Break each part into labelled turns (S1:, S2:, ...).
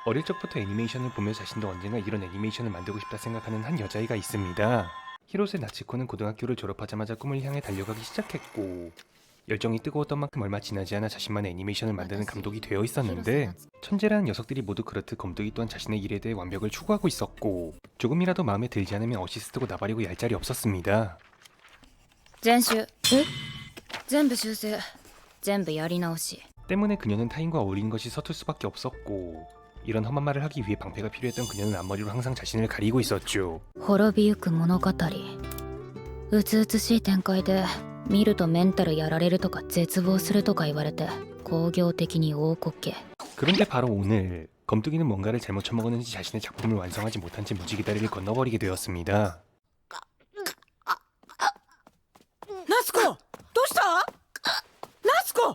S1: 어릴 적부터 애니메이션을 보며 자신도 언젠가 이런 애니메이션을 만들고 싶다 생각하는 한 여자아이가 있습니다. 히로세 나츠코는 고등학교를 졸업하자마자 꿈을 향해 달려가기 시작했고 열정이 뜨거웠던 만큼 얼마 지나지 않아 자신만의 애니메이션을 만드는 감독이 되어 있었는데 천재라는 녀석들이 모두 그렇듯 검독이 또한 자신의 일에 대해 완벽을 추구하고 있었고 조금이라도 마음에 들지 않으면 어시스트고 나발이고 얄짤이 없었습니다.
S2: 全集全部修正全部やり直し
S1: 때문에 그녀는 타인과 어울리는 것이 서툴 수밖에 없었고 이런 험한 말을 하기 위해 방패가 필요했던 그녀는 앞머리로 항상 자신을 가리고 있었죠.
S2: 滅びゆく物語うつうつしい展開で見るとメンタルやられるとか絶望するとか言われて工業的に大こけ
S1: 그런데 바로 오늘 검뚜기는 뭔가를 잘못 처먹었는지 자신의 작품을 완성하지 못한 채 무지개 다리를 건너버리게 되었습니다.
S3: 夏子どうした夏子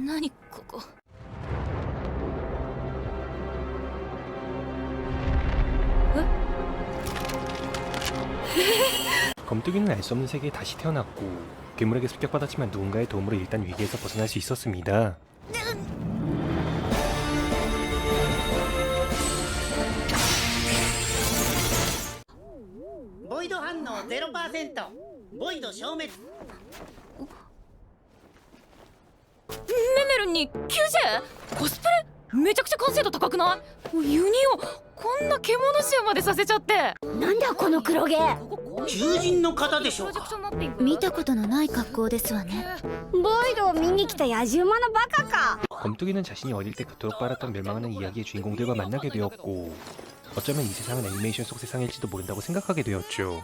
S2: 何ここ
S1: 검뚜기는 알 수 없는 세계에 다시 태어났고 괴물에게 습격받았지만 누군가의 도움으로 일단 위기에서 벗어날 수 있었습니다.
S3: 보이드反応 0%ボイド消滅
S2: メメルに 90? コスプレめちゃくちゃ完成度高くないユニオこんな獣臭までさせちゃって
S4: なんだこの黒毛
S3: 求人の方でしょうか
S4: 見たことのない格好ですわねボイドを見に来た野獣馬のバカか
S1: 검뚜기는 자신이 어릴 때 그토록 빨았던 멸망하는 이야기의 주인공들과 만나게 되었고 어쩌면 이 세상은 애니메이션 속 세상일지도 모른다고 생각하게 되었죠.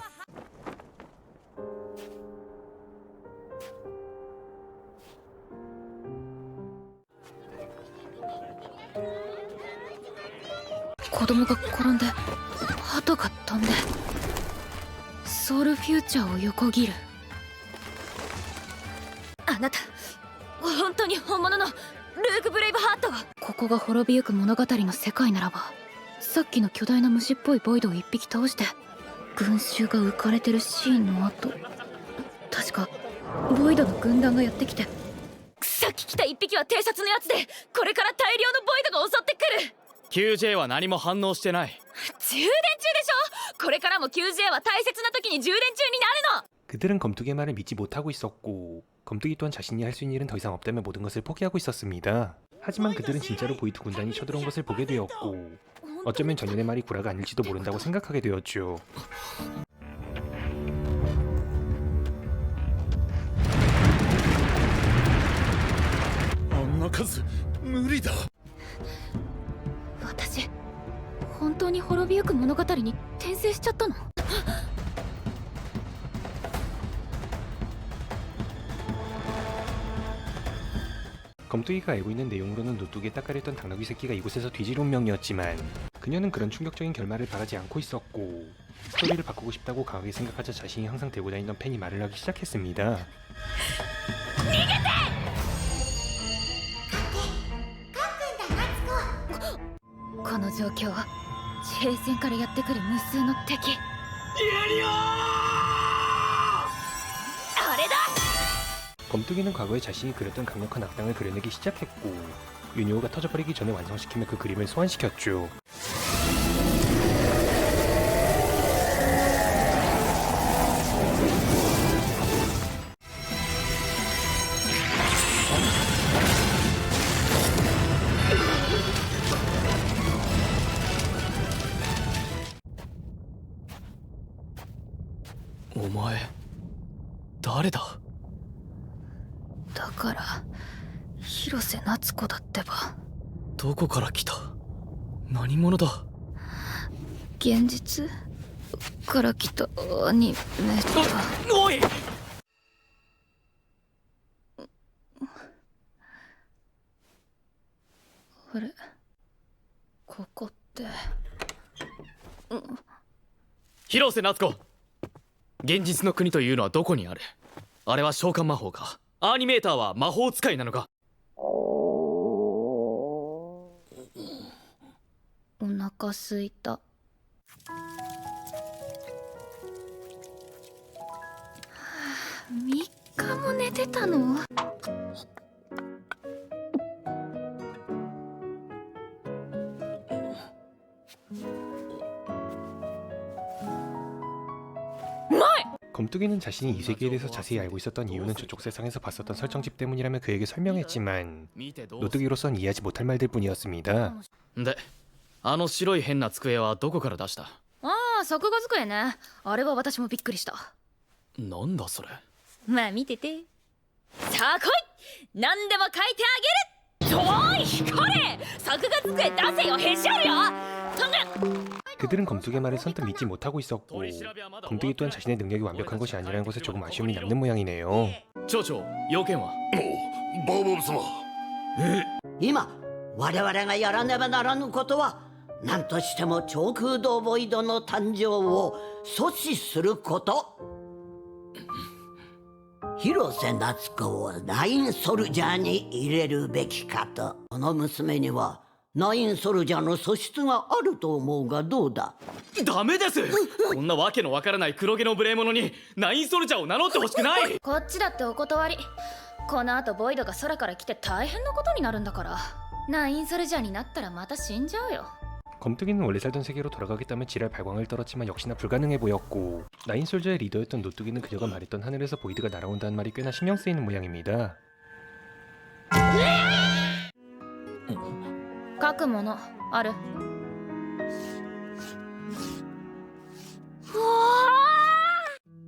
S2: 고도모가 転んで鳩が飛んでソウルフューチャーを横切るあなた本当に本物のルーク・ブレイブハートここが滅びゆく物語の世界ならばさっきの巨大な虫っぽいボイドを一匹倒して群衆が浮かれてるシーンの後確かボイドの軍団がやってきてさっき来た一匹は偵察のやつでこれから大量のボイドが襲ってくる
S5: QJ は何も反応してない。
S2: 充電中でしょこれからも QJ は大切な時に充電中になるの
S1: 그들은 검뚜기의 말을 믿지 못하고 있었고 검뚜기 또한 자신이 할 수 있는 일은 더 이상 없다며 모든 것을 포기하고 있었습니다. 하지만 그들은 진짜로 보이드 군단이 쳐들어온 것을 보게 되었고 어쩌면 전년의 말이 구라가 아닐지도 모른다고 생각하게 되었죠.
S6: 안나数無理だ
S2: 私本当に滅びゆく物語に転生しちゃったの
S1: 검뚜기가 알고 있는 내용으로는 노뚜기에 닦아렸던 당나귀 새끼가 이곳에서 뒤질 운명이었지만 그녀는 그런 충격적인 결말을 바라지 않고 있었고 스토리를 바꾸고 싶다고 강하게 생각하자 자신이 항상 들고 다니던 펜이 말을 하기 시작했습니다.
S2: この状況は地平線からやってくる無数の敵あれだ
S1: 검뚜기는 과거에 자신이 그렸던 강력한 악당을 그려내기 시작했고 유니오가 터져버리기 전에 완성시키며 그 그림을 소환시켰죠.
S5: 오마에 誰だ
S2: だから広瀬夏子だってば
S5: どこから来た何者だ
S2: 現実から来たアニメだ
S5: おい
S2: あれここって
S5: 広瀬夏子現実の国というのはどこにあるあれは召喚魔法かアニメーターは魔法使いなのか
S2: お腹すいた3日も寝てたの？
S1: 검뚜기는 자신이 이 세계에 대해서 자세히 알고 있었던 이유는 저쪽 세상에서 봤었던 설정집 때문이라며 그에게 설명했지만
S5: 見てどうす
S1: 노뚜기로선 이해하지 못할 말들 뿐이었습니다.
S5: であの白い変な机はどこから出した？
S2: ああ、作画机ね。あれは私もびっくりした。
S5: なんだそれ。
S2: まあ見てて。さあ来い、何でも書いてあげる。おいこれ、作画机出せよ、へし折るよ。
S1: 그들은 검뚜기의 말을 선뜻 믿지 못하고 있었고 검뚜기 또한 자신의 능력이 완벽한 것이 아니라는 것에 조금 아쉬움이 남는 모양이네요.
S5: 町長要件は？
S6: バーボブ様。
S7: 今我々がやらねばならぬことは何としても長空洞ボイドの誕生を阻止すること。広瀬夏子をナインソルジャーに入れるべきかと。この娘にはナインソルジャーの素質があると思うがどうだ。
S5: ダメですこんなわけのわからない黒毛の無礼者にナインソルジャーを名乗ってほしくない。
S2: こっちだってお断り。この後ボイドが空から来て大変なことになるんだから。ナインソルジャーになったらまた死んじゃうよ。
S1: 검뚜기는 원래 살던 세계로 돌아가겠다며 지랄 발광을 떨었지만 역시나 불가능해 보였고 나인솔저의 리더였던 노뚜기는 그녀가 말했던 하늘에서 보이드가 날아온다는 말이 꽤나 신경 쓰이는 모양입니다.
S2: 書くものある？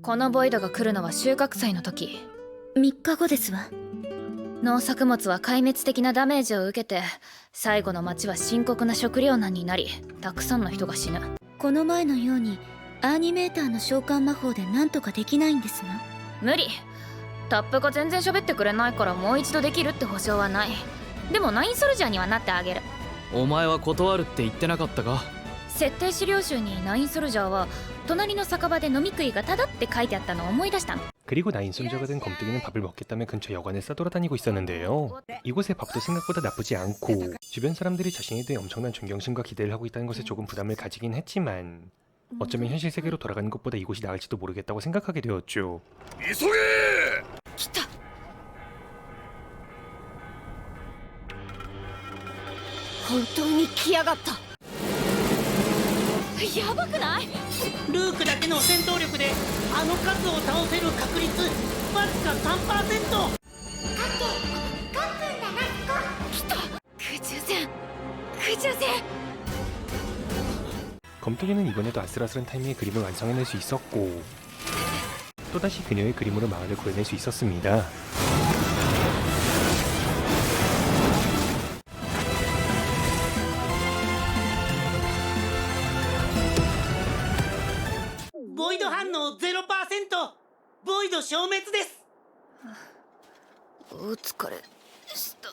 S2: このボイドが来るのは収穫祭の時。
S4: 3日後ですわ。
S2: 農作物は壊滅的なダメージを受けて、最後の町は深刻な食糧難になり、たくさんの人が死ぬ。
S4: この前のようにアニメーターの召喚魔法でなんとかできないんですな。
S2: 無理。タップが全然喋ってくれないからもう一度できるって保証はない。でもナインソルジャーにはなってあげる。
S5: お前は断るって言ってなかったか？
S2: 設定資料集にナインソルジャーは隣の酒場で飲み食いがタダって書いてあったのを思い出したの。
S1: 그리고 나인솔저가 된 검뚜기는 밥을 먹겠다며 근처 여관에 싸돌아다니고 있었는데요. 이곳의 밥도 생각보다 나쁘지 않고 주변 사람들이 자신에 대해 엄청난 존경심과 기대를 하고 있다는 것에 조금 부담을 가지긴 했지만 어쩌면 현실 세계로 돌아가는 것보다 이곳이 나을지도 모르겠다고 생각하게 되었죠.
S6: 急げ！
S2: 来た。
S3: 本当に来やがった。
S2: やばくない？
S3: ルークだけの戦闘力であの数を倒せる確率わずか 3%。
S2: 来た。空中戦空中戦。
S1: 검뚜기는 이번에도 아슬아슬한 타이밍에 그림을 완성해낼 수 있었고 또다시 그녀의 그림으로 마을을 구해낼 수 있었습니다.
S3: 보이드 反応 0%。 ボイド消滅です。
S2: お疲れした。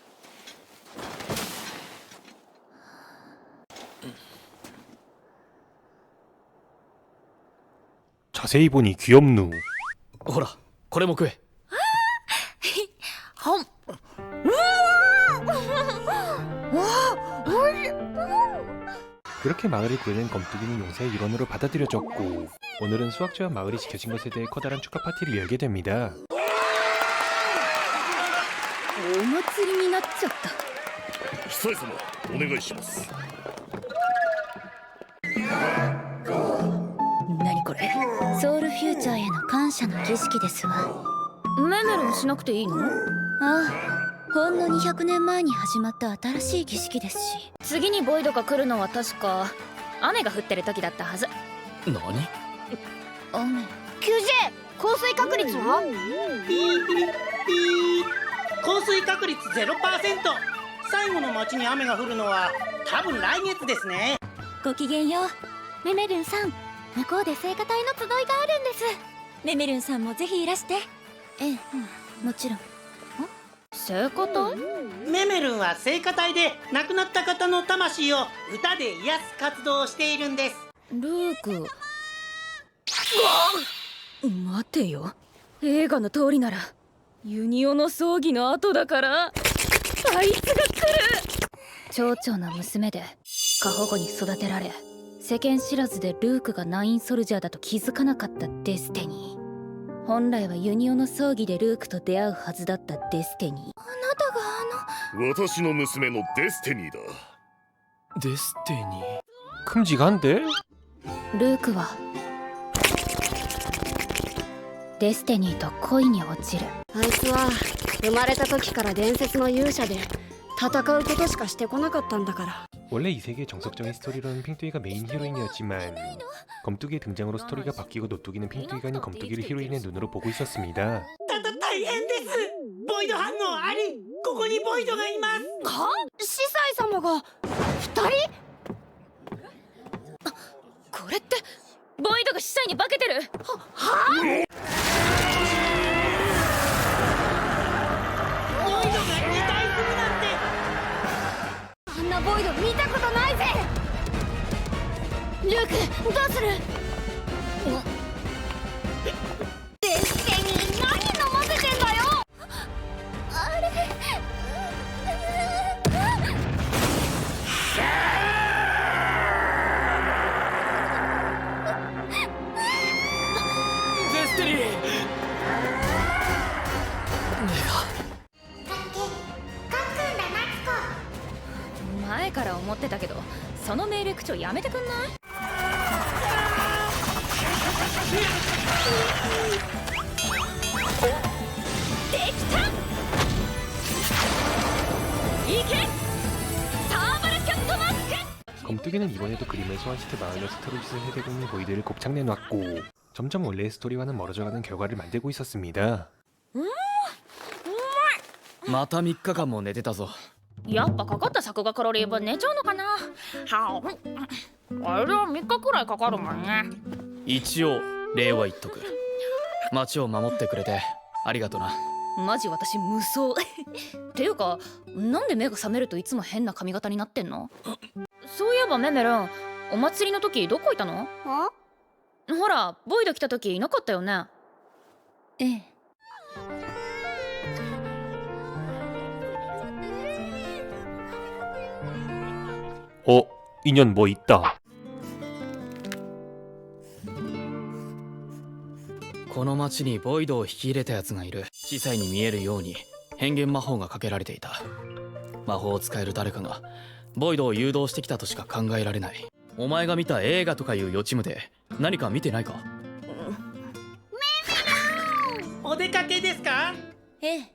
S1: 자세히 보니 귀엽누.
S5: ほらこれも食え。
S2: ほん。
S1: 그렇게 마을을 구해낸 검뚜기는 용사의 일원으로 받아들여졌고 오늘은 수학자와 마을이 지켜진 것에 대해 커다란 축하 파티를 열게 됩니다.
S2: お祭りになっちゃった。
S6: 久江様、お願いします。
S2: 何これ？
S4: ソウルフューチャーへの感謝の儀式ですわ。
S2: メメルンしなくていいの？
S4: ああ、ほんの200年前に始まった新しい儀式ですし。
S2: 次にボイドが来るのは確か雨が降ってる時だったはず。
S5: 何？
S4: 雨。
S8: QJ 降水確率は？
S3: ピーピーピー。降水確率 0%。 最後の町に雨が降るのは多分来月ですね。
S4: ごきげんよう。メメルンさん、向こうで聖歌隊の集いがあるんです。メメルンさんもぜひいらして。ええ、もちろん。
S2: 聖歌隊？
S3: メメルンは聖歌隊で亡くなった方の魂を歌で癒す活動をしているんです。
S2: ルーク。待てよ。映画の通りならユニオの葬儀の後だからあいつが来る。町長の娘で過保護に育てられ世間知らずでルークがナインソルジャーだと気づかなかったデスティニー。
S4: 本来はユニオの葬儀でルークと出会うはずだったデスティニー。あなたが
S6: 私の娘のデスティニーだ。
S5: デスティニー
S1: 큼직한데?
S2: ルークはデスティニーと恋に落ちる。
S8: あいつは生まれた時から伝説の勇者で戦うことしかしてこなかったんだから。
S1: 원래 이 세계의 정석적인 스토리로는 핑뚜기가 메인 히로인이었지만 검뚜기의 등장으로 스토리가 바뀌고 노뚜기는 핑뚜기가 아닌 검뚜기를 히로인의 눈으로 보고 있었습니다.
S3: 大変です。ボイド反応あり。ここにボイドがいます。
S8: 司祭様が2人？
S2: これってボイドが司祭に化けてる。
S3: ボイドが2体するなんて。
S8: あんなボイド見たことないぜ。ルークどうする？デスティニー何飲ませてんだよ。
S5: デスティニー
S2: 前から思ってたけど、その命令口調やめてくんない？できた！いけ！サーバルキャットマスク！
S1: 검뚜기는 이번에도 그림을 소환시켜 마을로 스토리 짓을 해대고 있는 보이드를 곱창 내놨고 점점 원래의 스토리와는 멀어져가는 결과를 만들고 있었습니다.
S5: また3日間も寝てたぞ。
S2: やっぱかかった作画カロリー分寝ちゃうのかな。はあれは3日くらいかかるもんね。
S5: 一応礼は言っとく。町を守ってくれてありがとな。
S2: マジ私無双っていうか、なんで目が覚めるといつも変な髪型になってんの？そういえばメメルン、お祭りの時どこいたの？ほらボイド来た時いなかったよね。
S4: ええ。
S1: 인연 뭐 있다.
S5: この町にボイドを引き入れたやつがいる。司祭に見えるように変幻魔法がかけられていた。魔法を使える誰かがボイドを誘導してきたとしか考えられない。お前が見た映画とかいう予知夢で何か見てないか？
S3: お出かけですか？
S4: ええ。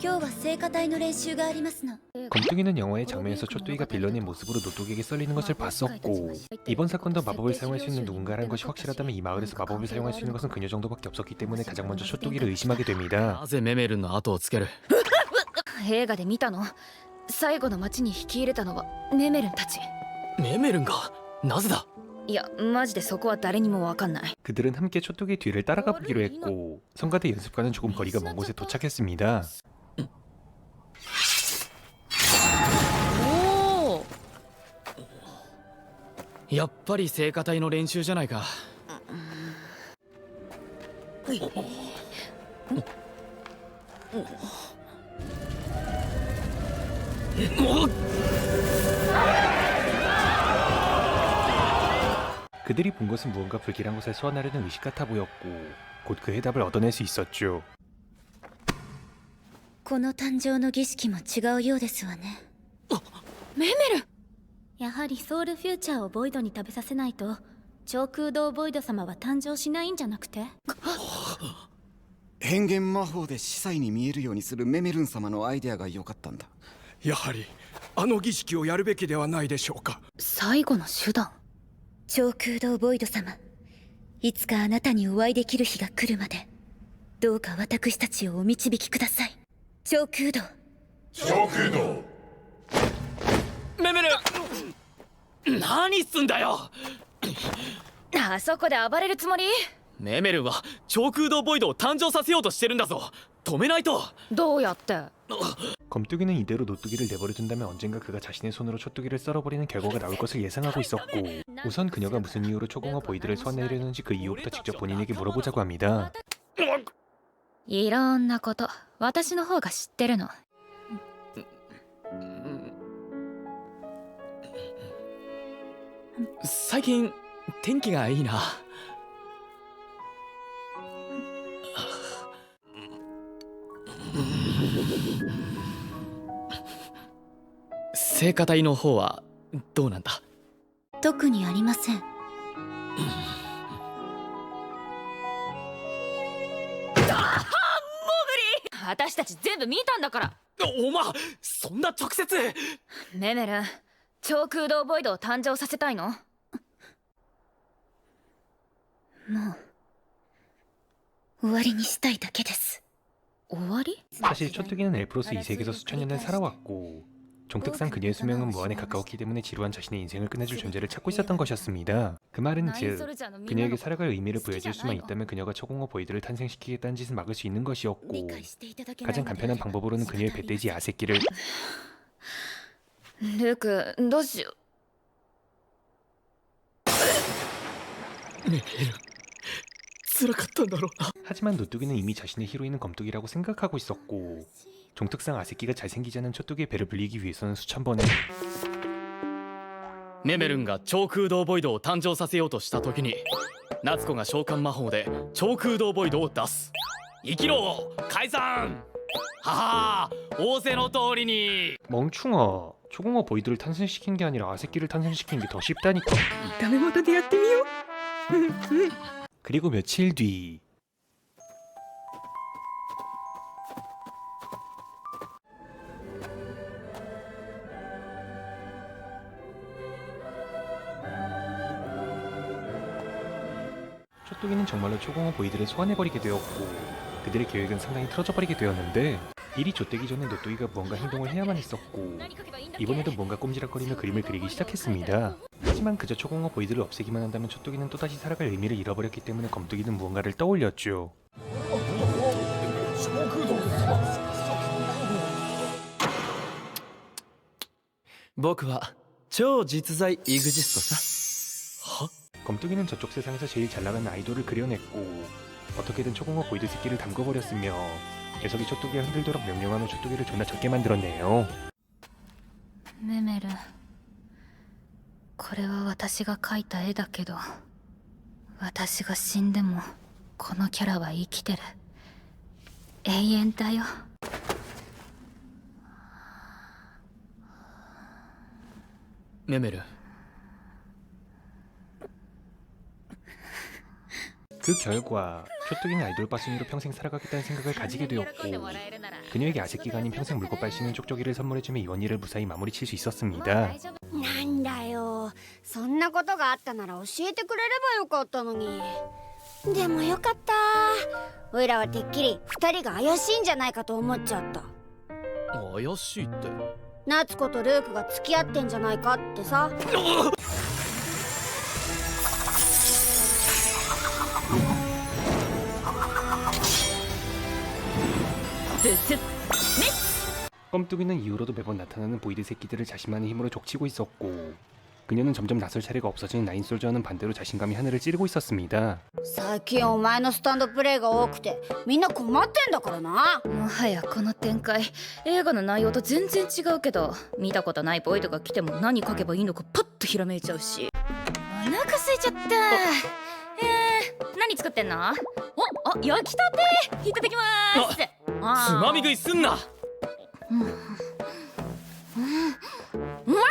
S4: 今日は聖歌隊の練習がありますの。
S1: 검뚜기는 영화의 장면에서 초뚜기가 빌런의 모습으로 노뚜기에게 썰리는 것을 봤었고 이번 사건도 마법을 사용할 수 있는 누군가라는 것이 확실하다면 이 마을에서 마법을 사용할 수 있는 것은 그녀 정도밖에 없었기 때문에 가장 먼저 초뚜기를 의심하게 됩니다.
S5: なぜメメルンの後をつける？
S2: 映画で見たの。最後の町に引き入れたのはメメルンたち。
S5: メメルンがなぜだ？
S2: いやマジでそこは誰にもわかんない。
S1: 그들은 함께 초뚜기의 뒤를 따라가 보기로 했고 성가대 연습과는 조금 거리가 먼 곳에 도착했습니다.
S5: やっぱり聖歌隊の練習じゃないか。
S1: 그들이 본 것은 무언가 불길한 것을 소환하려는 의식 같아 보였고 곧 그 해답을 얻어낼 수 있었죠.
S4: この誕生の儀式も違うようですわね。
S2: メメルン。
S4: やはりソウルフューチャーをボイドに食べさせないと長空洞ボイド様は誕生しないんじゃなくて？
S9: 変幻魔法で司祭に見えるようにするメメルン様のアイデアが良かったんだ。
S10: やはりあの儀式をやるべきではないでしょうか。
S2: 最後の手段。
S4: 長空洞ボイド様、いつかあなたにお会いできる日が来るまでどうか私たちをお導きください。長空洞。
S6: 長空洞。
S5: メメルン、何すんだよ。
S2: あそこで暴れるつもり？
S5: メメルンは長空洞ボイドを誕生させようとしてるんだぞ。止めないと。
S2: どうやって？
S1: 검뚜기는 이대로 노뚜기를 내버려둔다면 언젠가 그가 자신의 손으로 초뚜기를 썰어버리는 결과가 나올 것을 예상하고 있었고 우선 그녀가 무슨 이유로 초공화 보이드를 소환하려는지 그 이유부터 직접 본인에게 물어보자고 합니다.
S2: いろんなこと私の方が知ってるの。
S5: 最近天気がいいな。聖歌隊の方はどうなんだ？
S4: 特にありません。
S2: 私たち全部見たんだから。
S5: お前そんな直接。
S2: メメルン、超空洞ボイドを誕生させたいの？
S4: もう終わりにしたいだけです。
S2: 終わり?
S1: 사실 촛뚜기는 엘프로스 이 세계에서 수천 년을 살아왔고 종특상 그녀의 수명은 무한에 가까웠기 때문에 지루한 자신의 인생을 끝내줄 존재를 찾고 있었던 것이었습니다. 그 말은 즉 그녀에게 살아갈 의미를 부여줄 수만 있다면 그녀가 초공허 보이드를 탄생시키겠다는 짓을 막을 수 있는 것이었고 가장 간편한 방법으로는 그녀의 배돼지 아새끼를
S2: ルーク、どうしよう。
S5: メメル辛かったんだろうな。
S1: 하지만 노뚜기는 이미 자신의 히로인은 검뚜기라고 생각하고 있었고 종특상 아새끼가 잘생기지 않은 촛뚜기의 배를 불리기 위해서는 수천 번의
S5: メメルンが超空洞ボイドを誕生させようとした時に夏子が召喚魔法で超空洞ボイドを出す。生きろ解散。はは仰せの通りに。
S1: 멍충아 초공허 보이드를 탄생시킨 게 아니라 아새끼를 탄생시킨 게 더 쉽다니까.
S8: ダメ元でやってみよう。
S1: 그리고 며칠 뒤 촛뚜기는 정말로 초공허 보이드를 소환해버리게 되었고 그들의 계획은 상당히 틀어져버리게 되었는데 일이 좆되기 전에 노뚜기가 무언가 행동을 해야만 했었고 이번에도 뭔가 꼼지락거리며 그림을 그리기 시작했습니다. 하지만 그저 초공허 보이드를 없애기만 한다면 촛뚜기는 또다시 살아갈 의미를 잃어버렸기 때문에 검뚜기는 무언가를 떠올렸죠.
S5: 僕は超実在イグジストさ。
S1: 검뚜기는 저쪽 세상에서 제일 잘나가는 아이돌을 그려냈고 어떻게든 초공허 보이드 새끼를 담궈버렸으며 녀석이 촛뚜기가 흔들도록 명령하며 촛뚜기를 존나 적게 만들었네요.
S2: メメルン、これは私が描いた絵だけど、私が死んでもこのキャラは生きてる。永遠だよ。
S5: メメル
S1: 그 결과 촛뚜기는 아이돌 빠순이로 평생 살아가겠다는 생각을 가지게 되었고 그녀에게 아새끼가 아닌 평생 물고 빨시는 쪽쪽이를 선물해주며 이번 일을 무사히 마무리 칠 수 있었습니다.
S8: なんだよ、そんなことがあったなら教えてくれればよかったのに。でもよかった。おいらはてっきり2人が怪しいんじゃないかと思っちゃった。
S5: 怪しいって？
S8: 夏子とルークが付き合ってんじゃないかってさ。
S1: 껌뚜기는 이후로도 매번 나타나는 보이드 새끼들을 자신만의 힘으로 족치고 있었고 그녀는 점점 나설 차례가 없어지는 나인솔저와는 반대로 자신감이 하늘을 찌르고 있었습니다.
S8: 最近お前のスタンドプレイが多くてみんな困ってんだからな。
S2: もはやこの展開、映画の内容と全然違うけど、見たことないボイドが来ても何書けばいいのかパッとひらめいちゃうし。お腹空いちゃった。何作ってんの？あ、焼きたていただきます。
S5: つまみ食いすんな。
S2: うまい。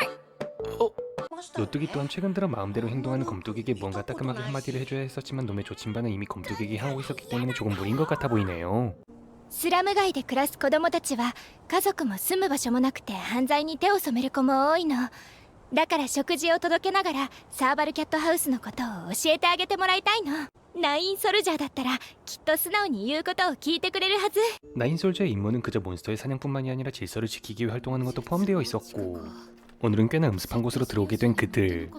S1: 노뚜기 또한 최근 들어 마음대로 행동하는 검뚜기에게 뭔가 따끔하게 한마디를 해줘야 했었지만 놈의 조친반은 이미 검뚜기에게 향하고 있었기 때문에 조금 무리인 것 같아 보이네요.
S11: スラム街で暮らす子供たちは家族も住む場所もなくて犯罪に手を染める子も多いの。だから食事を届けながらサーバルキャットハウスのことを教えてあげてもらいたいの。ナインソルジャーだったらきっと素直に言うことを聞いてくれるはず。
S1: 나인솔저의 임무는 그저 몬스터의 사냥뿐만이 아니라 질서를 지키기 위해 활동하는 것도 포함되어 있었고 오늘은 꽤나 음습한 곳으로 들어오게 된 그들.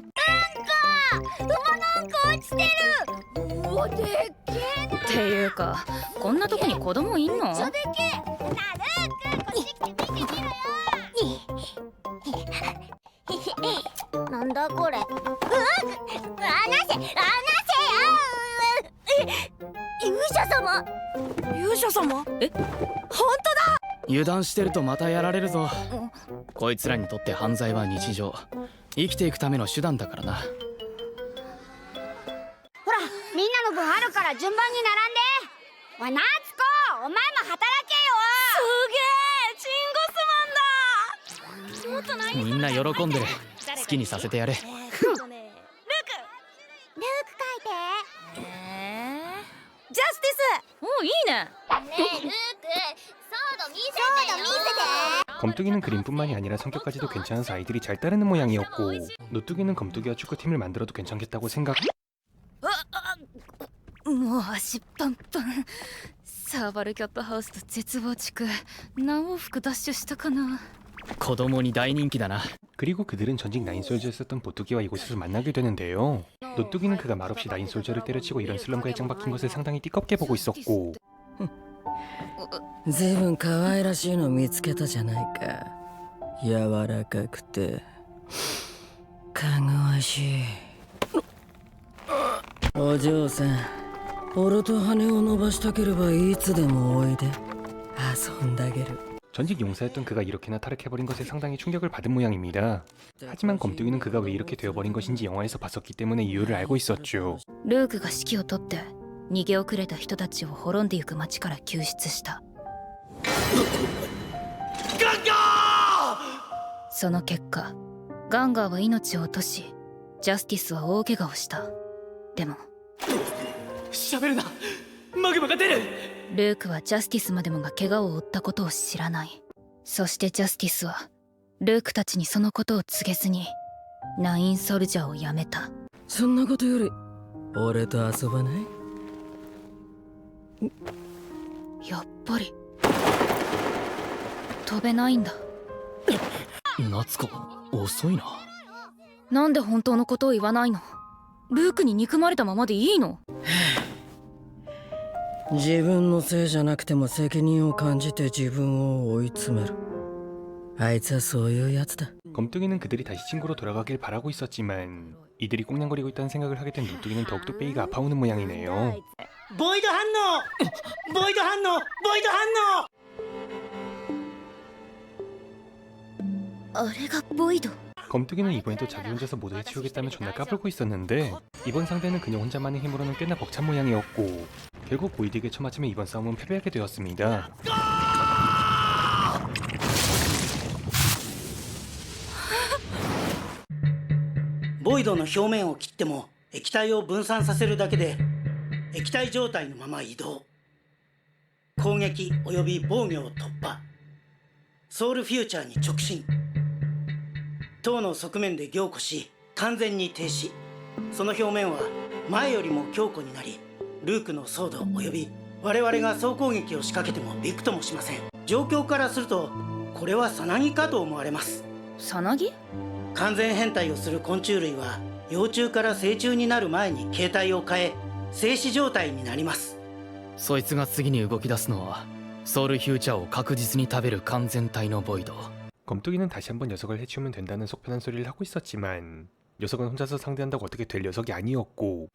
S8: うわ、でっけえな。
S2: っていうか、こんなとこに子供いんの？
S8: めっちゃでけえ。なあ、ルーク、こっち来て見てみろよ。なんだこれ。離せ勇者様。勇者様？え、本当だ。
S5: 油断してるとまたやられるぞ。こいつらにとって犯罪は日常、生きていくための手段だからな。
S8: ほら、みんなの分あるから順番に並んで。おい、夏子、お前も働けよ。すげえ。
S5: な喜んでる。好きにさせてやれ。
S8: ルーク書いて。ジャスティス。
S2: おいいね。
S11: ねえルークソード見せてよ。
S1: 검뚜기는 그림뿐만이 아니라 성격까지도 괜찮아서 아이들이 잘 따르는 모양이었고 노뚜기는 검뚜기와 축구팀을 만들어도 괜찮겠다고 생각.
S2: もう足パンパン。サーバルキャットハウスと絶望地区何往復ダッシュしたかな。
S5: 子供に大人気だな。
S1: 그리고 그들은 전직 나인솔저였었던 보뚜기와 이곳에서 만나게 되는데요. 노뚜기는 그가 말없이 나인솔저를 때려치고 이런 슬럼가에 짱박힌 것을 상당히 띠껍게 보고 있었고
S12: ずいぶん可愛らしいの見つけたじゃないか。柔らかくてかぐわしい。お嬢さん、俺と羽を伸ばしたければいつでもおいで遊んであげる。
S1: 전직 용사였던 그가 이렇게나 타락해버린 것에 상당히 충격을 받은 모양입니다. 하지만 검뚜기는 그가 왜 이렇게 되어버린 것인지 영화에서 봤었기 때문에 이유를 알고 있었죠.
S2: ルークが指揮を取って逃げ遅れた人たちを滅んでゆく町から救出した。
S3: ガンガ
S2: その結果ガンガーは命を落としジャスティスは大怪我をした。でも
S5: 喋るな、マグマが出る。
S2: ルークはジャスティスまでもが怪我を負ったことを知らない。そしてジャスティスはルークたちにそのことを告げずにナインソルジャーをやめた。
S12: そんなことより俺と遊ばない？
S2: やっぱり飛べないんだ。
S5: 夏子遅いな。
S2: なんで本当のことを言わないの？ルークに憎まれたままでいいの？
S12: 自分のせいじゃなくても責任を感じて自分を追い詰める。あいつはそういうやつだ。
S1: 검뚜기는 그들이 다시 친구로 돌아가길 바라고 있었지만 이들이 꽁냥거리고 있다는 생각을 하게 된 노뚜기는 더욱더 빼이가 아파오는 모양이네요.
S3: ボイド反応ボイド反応ボイド反応。
S4: あれがボイド。
S1: 검뚜기는 이번에도 자기 혼자서 모두 해치우겠다며 존나 까불고 있었는데 이번 상대는 그녀 혼자만의 힘으로는 꽤나 벅찬 모양이었고 결국 보이드에게 처맞으며 이번 싸움은 패배하게 되었습니다.
S3: ボイドの表面を切っても液体を分散させるだけで液体状態のまま移動、攻撃及び防御を突破、ソウルフューチャーに直進、塔の側面で凝固し完全に停止。その表面は前よりも強固になりルークのソード及び我々が総攻撃を仕掛けてもびくともしません。状況からするとこれはサナギかと思われます。
S2: サナギ？
S3: 完全変態をする昆虫類は幼虫から成虫になる前に形態を変え静止状態になります。
S5: そいつが次に動き出すのはソウルフューチャーを確実に食べる完全体のボイド。
S1: 검뚜기는 다시 한번 녀석을 해치우면 된다는 속편한 소리를 하고 있었지만 녀석은 혼자서 상대한다고 어떻게 될 녀석이 아니었고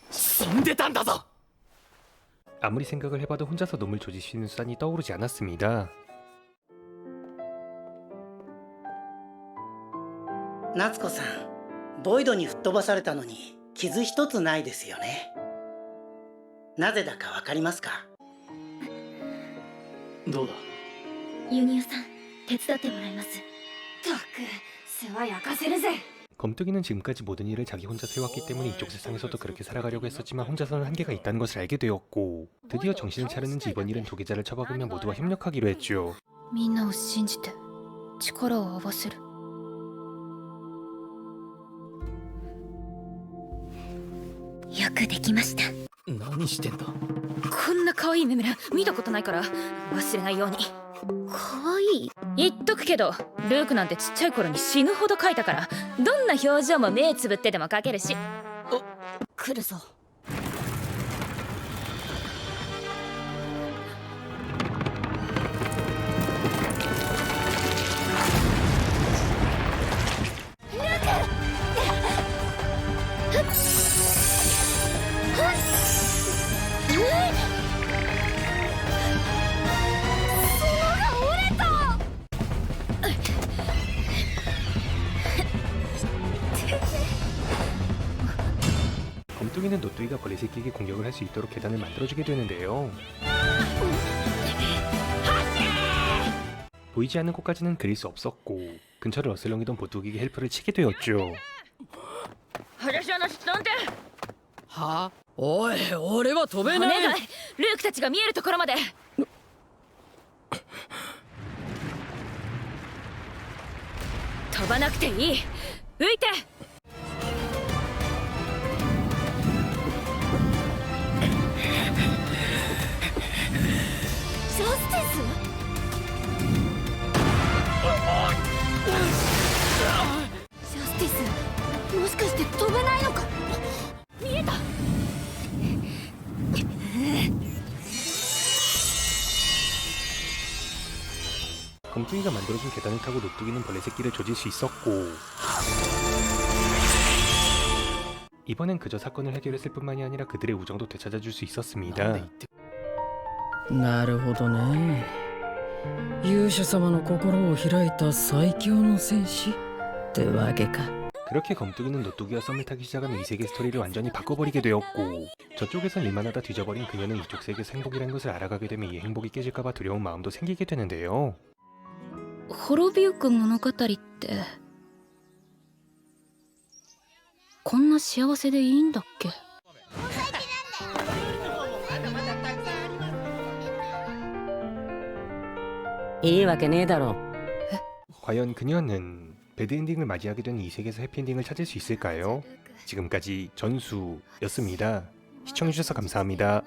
S5: 死んでたんだぞ。
S1: 아무리 생각을 해봐도 혼자서 놈을 조질 수 있는 수단이 떠오르지 않았습니다.
S3: 夏子さん、ボイドに吹っ飛ばされたのに傷一つないですよね。なぜだかわかりますか？
S5: どうだ？
S4: ユニオさん、手伝ってもらいます。
S8: ったく世話焼かせるぜ。
S1: 검뚜기는 지금까지 모든 일을 자기 혼자 해왔기 때문에 이쪽 세상에서도 그렇게 살아가려고 했었지만 혼자서는 한계가 있다는 것을 알게 되었고 드디어 정신을 차렸는지 이번 일은 도계자를 처박으며 모두와 협력하기로 했죠.
S2: みんなを信じて力を合わせる。
S4: よくできました。
S5: 何してんだ？
S2: こんな可愛いメメラ見たことないから忘れないように。
S4: 可愛い？
S2: 言っとくけどルークなんてちっちゃい頃に死ぬほど描いたからどんな表情も目つぶってでも描けるし。
S4: 来るぞ。
S1: 검뚜기는 노뚜기가 벌레 새끼에게 공격을 할 수 있도록 계단을 만들어주게 되는데요. 보이지 않는 곳까지는 그릴 수 없었고 근처를 어슬렁이던 보뚜기가 헬프를 치게 되었죠.
S2: 話なんて
S12: はおい俺は飛べ
S2: お
S12: ない
S2: 願いルークたちが見えるところまで飛ばなくていい浮いて
S8: ジャスティスジャスティスもしかして飛べないのか
S2: 見えた
S1: 검둥이가 만들어준 계단을 타고 노뚜기는 벌레 새끼를 조질 수 있었고 이번엔 그저 사건을 해결했을 뿐만이 아니라 그들의 우정도 되찾아줄 수 있었습니다.
S12: なるほどね勇者様の心を開いた最強の戦士ってわけか
S1: 그렇게 검둥이는 노뚜기와 썸을 타기 시작하며 이 세계 스토리를 완전히 바꿔버리게 되었고 저쪽에선 일만 하다 뒤져버린 그녀는 이쪽 세계에서 행복이라는 것을 알아가게 되면 이 행복이 깨질까봐 두려운 마음도 생기게 되는데요.
S2: 滅びゆく物語ってこんな幸せでいいんだっけ
S12: いいわけねえだろ
S1: 과연 그녀는 배드엔딩을 맞이하게 된 이 세계에서 해피엔딩을 찾을 수 있을까요? 지금까지 전수였습니다. 시청해주셔서 감사합니다.